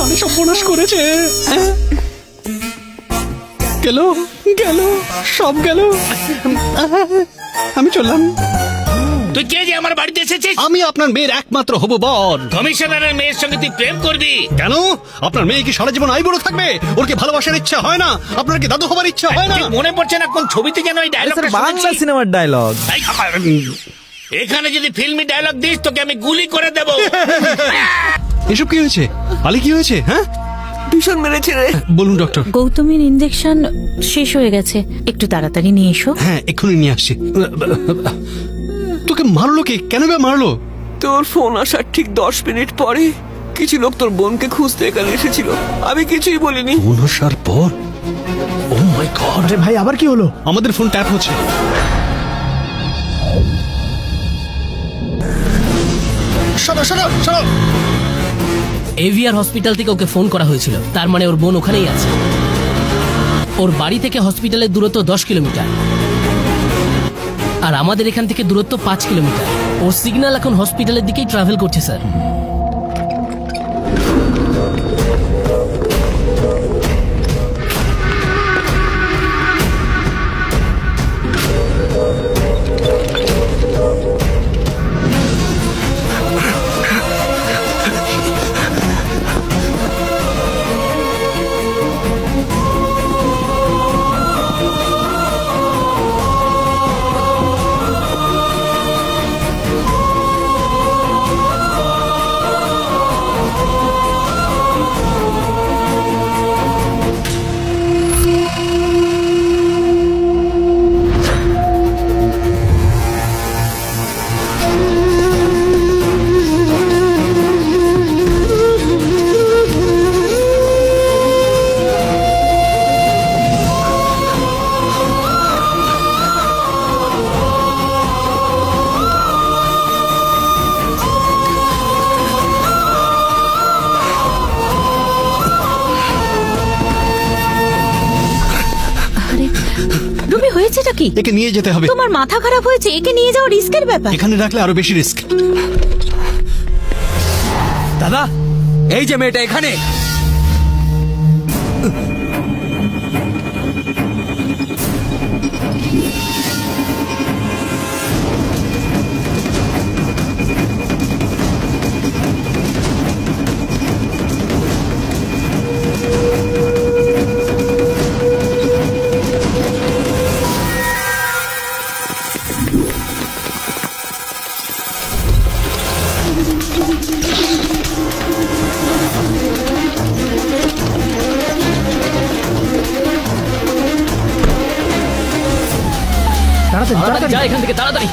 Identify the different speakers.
Speaker 1: আরে সর্বনাশ করেছে। গেল গেল, সব গেল। আমি চললাম।
Speaker 2: তুই কে যে আমার বাড়িতে এসেছিস?
Speaker 1: আমি আপনার মেয়ের একমাত্র হবু বর।
Speaker 2: কমিশনারের মেয়ের সঙ্গে তুই প্রেম করবি?
Speaker 1: কেন? আপনার মেয়ে কি সারা জীবন আইবুড়ো থাকবে? ওর কি ভালোবাসার ইচ্ছা হয় না? আপনার কি দাদু হবার ইচ্ছা হয় না?
Speaker 2: মনে পড়ছে না কোন ছবিতে যেন এই ডায়লগটা শুনেছি?
Speaker 3: বাংলা সিনেমার ডায়লগ।
Speaker 2: এখানে যদি ফিল্মি ডায়লগ দিস তোকে আমি গুলি করে দেব।
Speaker 1: এসব কি হয়েছে? আলী কি হয়েছে? হ্যাঁ,
Speaker 3: ভীষণ মেরেছে রে।
Speaker 1: বলুন ডক্টর।
Speaker 4: গৌতমের ইনজেকশন শেষ হয়ে গেছে, একটু তাড়াতাড়ি নিয়ে এসো।
Speaker 1: হ্যাঁ, এক্ষুনি নিয়ে আসছি। তোকে মারলো কে? কেন বে মারলো?
Speaker 3: তোর ফোন আসার ঠিক 10 মিনিট পরে কিছু লোক তোর বোনকে খুঁজতে এখানে এসেছিল। আমি কিছুই বলিনি।
Speaker 1: ফোন আসার পর? ও মাই গড।
Speaker 5: আরে ভাই, আবার কি হলো?
Speaker 1: আমাদের ফোন ট্যাপ হচ্ছে। সরো সরো সরো।
Speaker 6: এভিআর হসপিটাল থেকে ওকে ফোন করা হয়েছিল, তার মানে ওর বোন ওখানেই আছে। ওর বাড়ি থেকে হসপিটালের দূরত্ব 10 কিলোমিটার, আর আমাদের এখান থেকে দূরত্ব 5 কিলোমিটার। ওর সিগন্যাল এখন হসপিটালের দিকেই ট্রাভেল করছে স্যার।
Speaker 4: হয়েছেটা কি?
Speaker 1: একে নিয়ে যেতে হবে।
Speaker 4: তোমার মাথা খারাপ হয়েছে? একে নিয়ে যাওয়া রিস্কের ব্যাপার।
Speaker 1: এখানে রাখলে আরো বেশি রিস্ক।
Speaker 3: দাদা, এই যে মেয়েটা এখানে।
Speaker 6: যা এখান থেকে তাড়াতাড়ি।